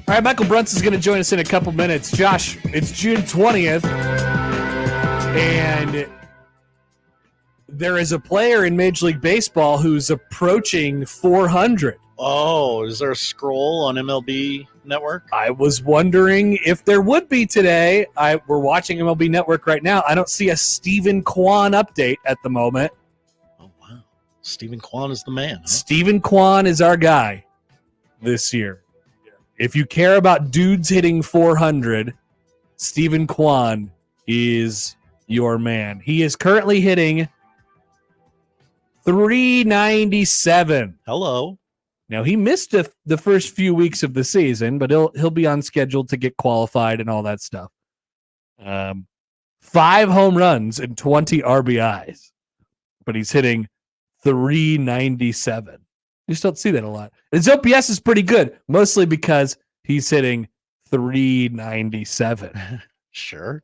All right, Michael Brunson's going to join us in a couple minutes. Josh, it's June 20th, and there is a player in Major League Baseball who's approaching 400. Oh, is there a scroll on MLB Network? I was wondering if there would be today. We're watching MLB Network right now. I don't see a Stephen Kwan update at the moment. Oh, wow. Stephen Kwan is the man, huh? Stephen Kwan is our guy this year. If you care about dudes hitting 400, Stephen Kwan is your man. He is currently hitting 397. Hello. Now, he missed the first few weeks of the season, but he'll be on schedule to get qualified and all that stuff. 5 home runs and 20 RBIs, but he's hitting 397. You just don't see that a lot. His OPS is pretty good, mostly because he's hitting 397. Sure.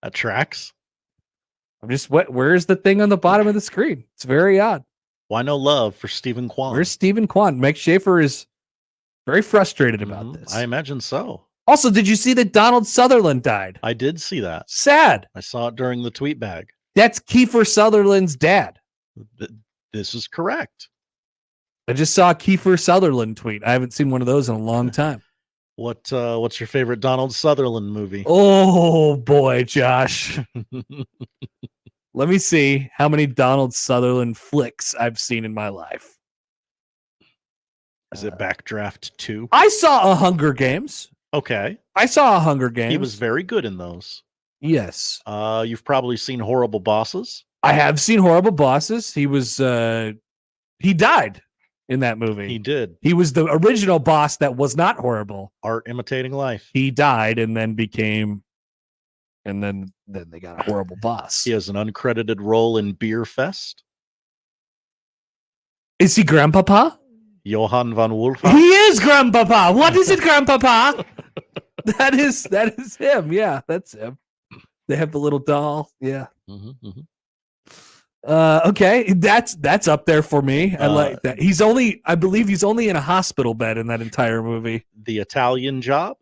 That tracks. Where's the thing on the bottom of the screen? It's very odd. Why no love for Stephen Kwan? Where's Stephen Kwan? Mike Schaefer is very frustrated about this. I imagine so. Also, did you see that Donald Sutherland died? I did see that. Sad. I saw it during the tweet bag. That's Kiefer Sutherland's dad. This is correct. I just saw a Kiefer Sutherland tweet. I haven't seen one of those in a long time. What's your favorite Donald Sutherland movie? Oh boy, Josh. Let me see how many Donald Sutherland flicks I've seen in my life. Is it Backdraft 2? I saw a Hunger Games. Okay. I saw a Hunger Games. He was very good in those. Yes. You've probably seen Horrible Bosses. I have seen Horrible Bosses. He was he died in that movie. He did. He was the original boss that was not horrible. Art Imitating Life. He died and then then they got a horrible boss. He has an uncredited role in Beer Fest. Is he Grandpapa? Johann von Wolf. He is Grandpapa. What is it, Grandpapa? That is him. Yeah, that's him. They have the little doll. Yeah. Okay, that's up there for me. I like that. I believe he's only in a hospital bed in that entire movie. The Italian Job?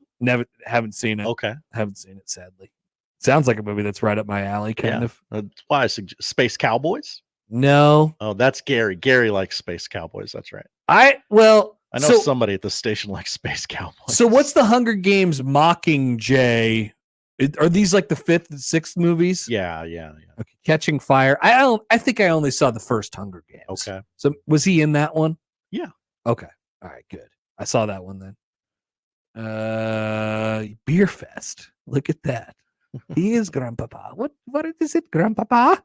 Haven't seen it. Okay. Haven't seen it, sadly. Sounds like a movie that's right up my alley, kind of. That's why I suggest Space Cowboys. No. Oh, that's Gary. Gary likes Space Cowboys. That's right. I know somebody at the station likes Space Cowboys. So what's the Hunger Games Mockingjay? Are these like the 5th and 6th movies? Yeah. Okay. Catching Fire. I think I only saw the first Hunger Games. Okay. So was he in that one? Yeah. Okay. All right, good. I saw that one then. Beer Fest. Look at that. He is Grandpapa. What is it, Grandpapa?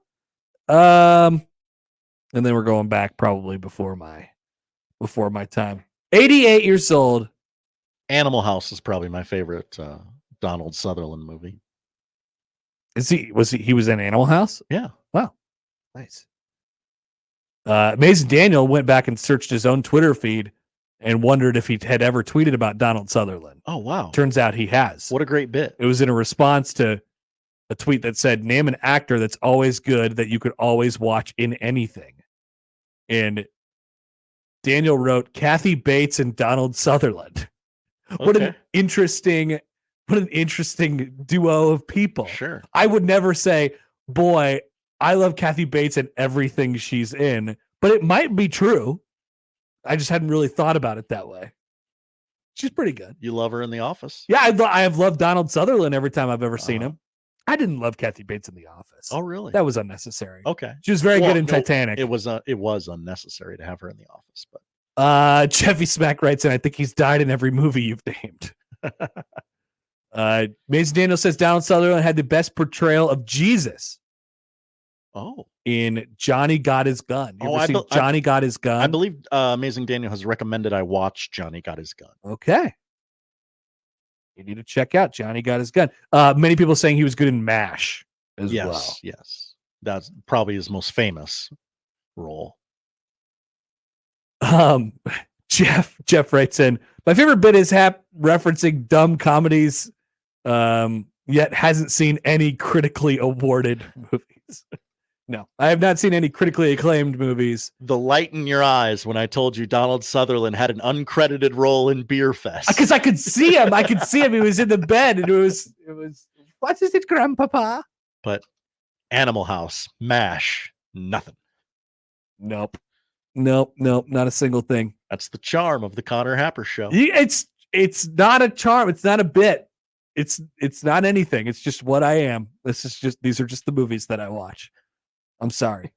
And then we're going back probably before my time. 88 years old. Animal House is probably my favorite Donald Sutherland movie. He was in Animal House? Yeah. Wow. Nice. Amazing Daniel went back and searched his own Twitter feed and wondered if he had ever tweeted about Donald Sutherland. Oh, wow. Turns out he has. What a great bit. It was in a response to a tweet that said, name an actor that's always good that you could always watch in anything. And Daniel wrote Kathy Bates and Donald Sutherland. Okay. What an interesting duo of people. Sure. I would never say, boy, I love Kathy Bates and everything she's in, but it might be true. I just hadn't really thought about it that way. She's pretty good. You love her in The Office? Yeah, I have loved Donald Sutherland every time I've ever seen him. I didn't love Kathy Bates in The Office. Oh, really? That was unnecessary. Okay. She was very good in Titanic. It was unnecessary to have her in The Office, but Jeffy Smack writes in, I think he's died in every movie you've named. Mason Daniel says Donald Sutherland had the best portrayal of Jesus. Oh. In Johnny Got His Gun. You ever seen Johnny Got His Gun? I believe Amazing Daniel has recommended I watch Johnny Got His Gun. Okay. You need to check out Johnny Got His Gun. Many people saying he was good in MASH as well. Yes. That's probably his most famous role. Jeff writes in, my favorite bit is Hap referencing dumb comedies, yet hasn't seen any critically awarded movies. No, I have not seen any critically acclaimed movies. The light in your eyes when I told you Donald Sutherland had an uncredited role in Beer Fest. Because I could see him. I could see him. He was in the bed, and it was. What is it, Grandpapa? But Animal House, MASH, nothing. Nope, not a single thing. That's the charm of the Connor Happer show. It's not a charm. It's not a bit. It's not anything. It's just what I am. These are just the movies that I watch. I'm sorry.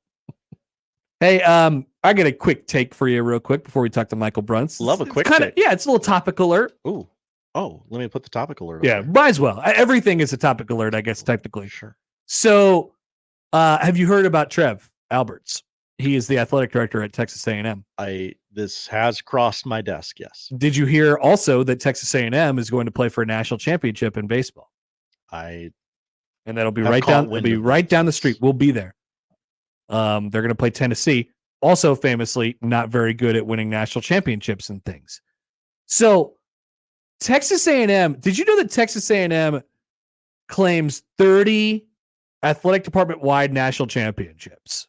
Hey, I got a quick take for you real quick before we talk to Michael Brunts. Love a quick take. Yeah, it's a little topic alert. Ooh. Oh, let me put the topic alert. Yeah, might as well. Everything is a topic alert, I guess, technically. Sure. So, have you heard about Trev Alberts? He is the athletic director at Texas A&M. This has crossed my desk, yes. Did you hear also that Texas A&M is going to play for a national championship in baseball? And that'll be right down. It'll be right down the street. We'll be there. They're going to play Tennessee, also famously not very good at winning national championships and things. So, Texas A&M. Did you know that Texas A&M claims 30 athletic department-wide national championships?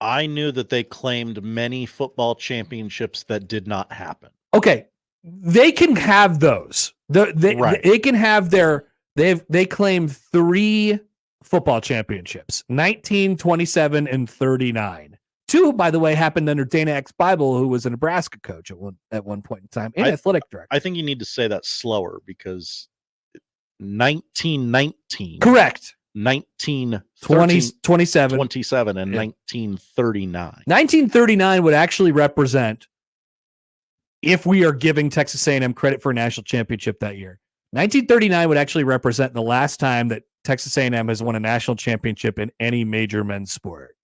I knew that they claimed many football championships that did not happen. Okay, they can have those. They can have their. They claim 3 football championships: 19, 27, and 39. 2, by the way, happened under Dana X Bible, who was a Nebraska coach at one point in time, and athletic director. I think you need to say that slower because 1919. Correct. 27 and 1939. 1939 would actually represent, if we are giving Texas A&M credit for a national championship that year, 1939 would actually represent the last time that Texas A&M has won a national championship in any major men's sport.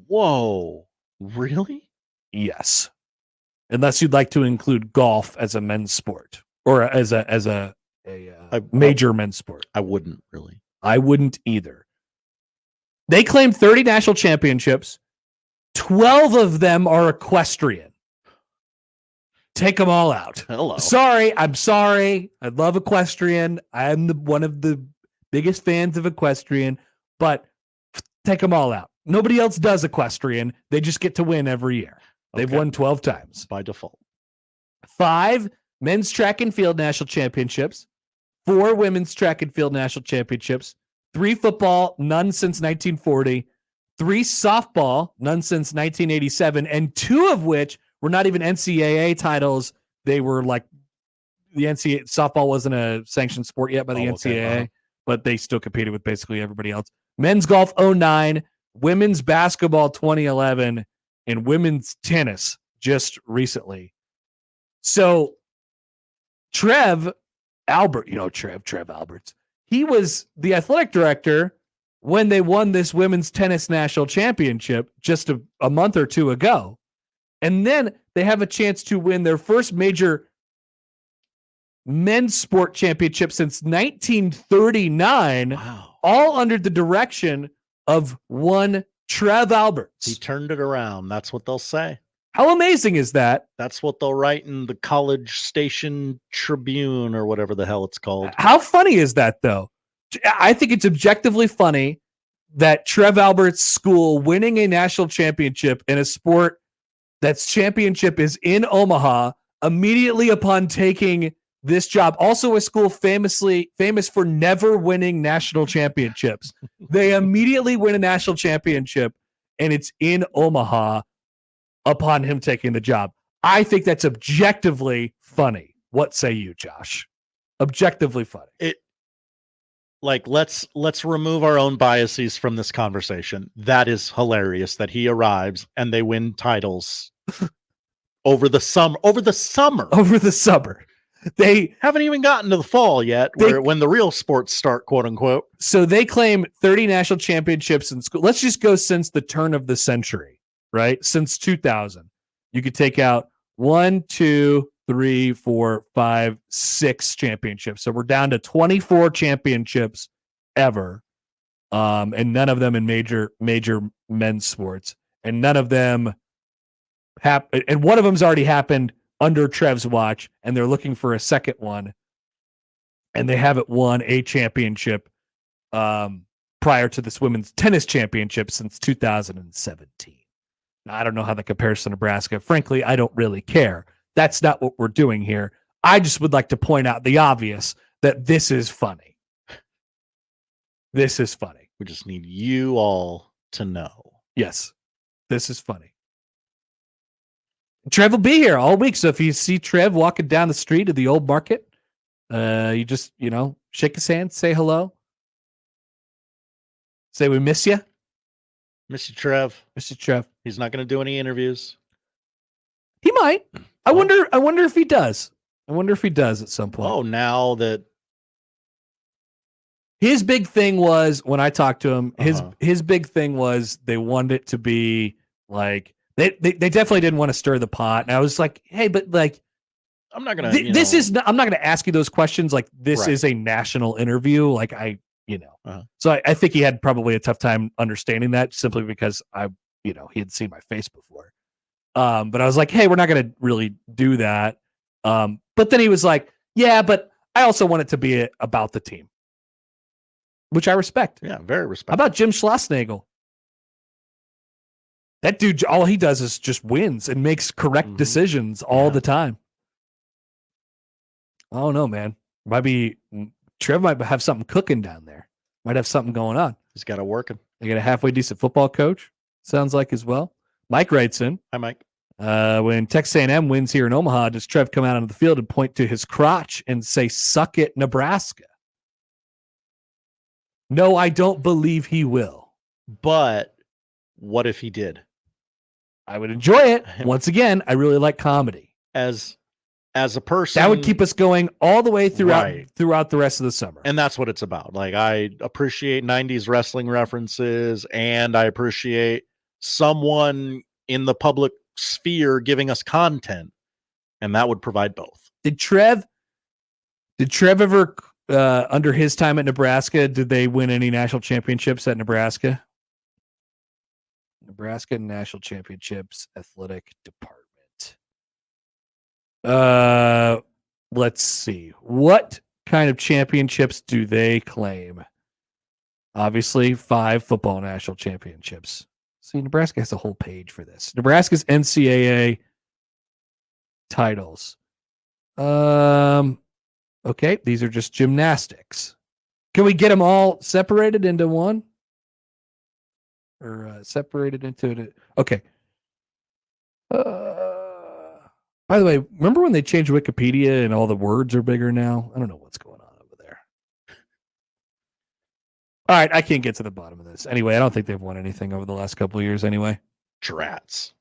Whoa, really? Yes, unless you'd like to include golf as a men's sport or as a major men's sport. I wouldn't really. I wouldn't either. They claim 30 national championships. 12 of them are equestrian. Take them all out. Hello. I'm sorry. I love equestrian. I am one of the biggest fans of equestrian, but take them all out. Nobody else does equestrian. They just get to win every year. They've won 12 times. By default. 5 men's track and field national championships. 4 women's track and field national championships, 3 football, none since 1940, 3 softball, none since 1987, and 2 of which were not even NCAA titles. They were like the NCAA softball wasn't a sanctioned sport yet by the NCAA, but they still competed with basically everybody else. Men's golf 09, women's basketball 2011, and women's tennis just recently. So Trev Alberts. He was the athletic director when they won this women's tennis national championship just a month or 2 ago. And then they have a chance to win their first major men's sport championship since 1939. Wow. All under the direction of one Trev Alberts. He turned it around. That's what they'll say. How amazing is that? That's what they'll write in the College Station Tribune or whatever the hell it's called. How funny is that, though? I think it's objectively funny that Trev Alberts' school winning a national championship in a sport that's championship is in Omaha immediately upon taking this job. Also a school famous for never winning national championships. They immediately win a national championship, and it's in Omaha upon him taking the job. I think that's objectively funny. What say you, Josh? Objectively funny. Let's remove our own biases from this conversation. That is hilarious that he arrives and they win titles over the summer. They haven't even gotten to the fall yet, when the real sports start, quote unquote. So they claim 30 national championships in school. Let's just go since the turn of the century. Right? Since 2000, you could take out 1, 2, 3, 4, 5, 6 championships. So we're down to 24 championships ever. And none of them in major men's sports. And none of them and one of them's already happened under Trev's watch, and they're looking for a second one. And they haven't won a championship prior to this women's tennis championship since 2017. Now, I don't know how that compares to Nebraska. Frankly, I don't really care. That's not what we're doing here. I just would like to point out the obvious that this is funny. This is funny. We just need you all to know. Yes, this is funny. Trev will be here all week. So if you see Trev walking down the street of the old market, you just, shake his hand, say hello. Say we miss you. Miss you, Trev. Miss you, Trev. He's not going to do any interviews. He might. I wonder if he does. I wonder if he does at some point. Oh, now that his big thing was when I talked to him, his big thing was they wanted it to be like they definitely didn't want to stir the pot. And I was like, hey, but like I'm not gonna I'm not gonna ask you those questions. Like this is a national interview. Like So I think he had probably a tough time understanding that simply because he had seen my face before. But I was like, hey, we're not gonna really do that. But then he was like, yeah, but I also want it to be about the team, which I respect. Yeah, very respect. How about Jim Schlossnagel? That dude, all he does is just wins and makes correct decisions all the time. I don't know, man. Trev might have something cooking down there. Might have something going on. He's got it working. They got a halfway decent football coach, sounds like as well. Mike writes in. Hi, Mike. When Texas A&M wins here in Omaha, does Trev come out onto the field and point to his crotch and say, suck it, Nebraska? No, I don't believe he will. But what if he did? I would enjoy it. Once again, I really like comedy. As a person, that would keep us going all the way throughout the rest of the summer. And that's what it's about. Like, I appreciate 90s wrestling references, and I appreciate someone in the public sphere giving us content, and that would provide both. Did Trev ever under his time at Nebraska, did they win any national championships at Nebraska? Nebraska National Championships Athletic Department. Let's see. What kind of championships do they claim? Obviously, 5 football national championships. See, Nebraska has a whole page for this. Nebraska's NCAA titles. Okay, these are just gymnastics. Can we get them all separated into one? Or separated into okay. By the way, remember when they changed Wikipedia and all the words are bigger now? I don't know what's going on over there. All right, I can't get to the bottom of this. Anyway, I don't think they've won anything over the last couple of years anyway. Drats.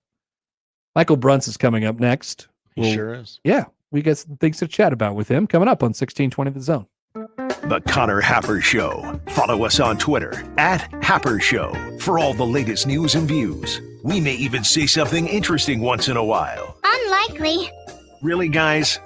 Michael Bruns is coming up next. He sure is. Yeah, we got some things to chat about with him coming up on 1620 The Zone. The Connor Happer Show. Follow us on Twitter @Happer Show for all the latest news and views. We may even say something interesting once in a while. Unlikely. Really, guys?